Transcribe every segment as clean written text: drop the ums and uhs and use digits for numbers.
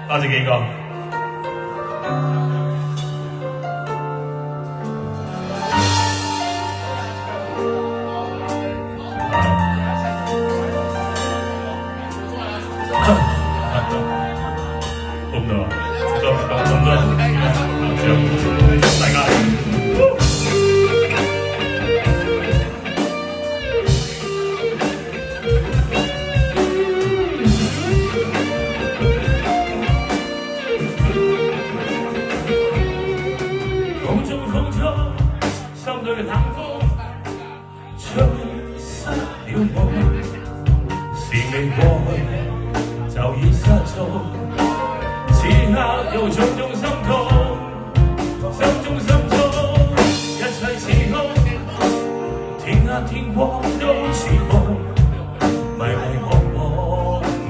多謝幾個。咁多，大家。風中，心裏冷風吹失了夢，是未過去就已失蹤。此刻有種種心痛，心中一切似空，天黑天光都是夢，迷惘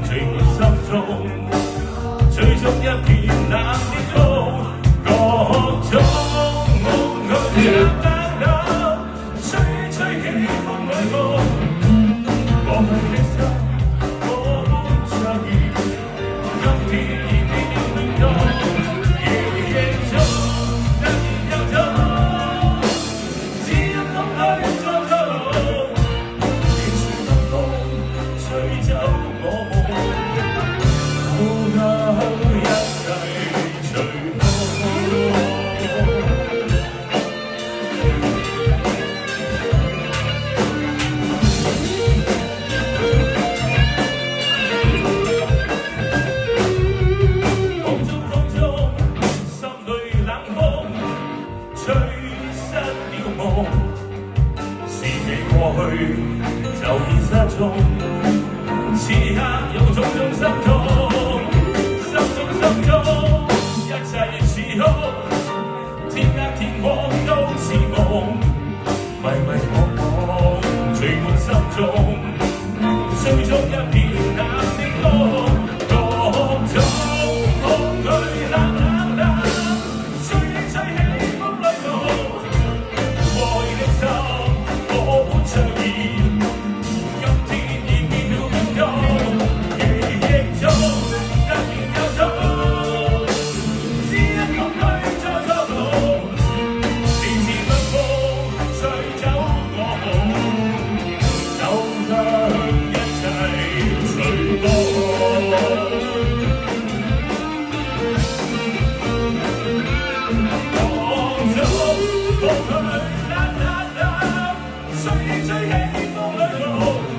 聚滿心中，最終一片冷的風，各種。吹吹起風裏風，我們的心我們相遇，今天已變動，夜夜中突然又走，只因空虛再走，連隨北風吹走我夢，好後一切隨風。吹失了夢，是未過去就已失蹤。此刻有種種心痛，心中一切似空，天黑天光都是夢，迷惘聚滿心中，最終一片冷的風，各種恐懼冷。吹起風裏風。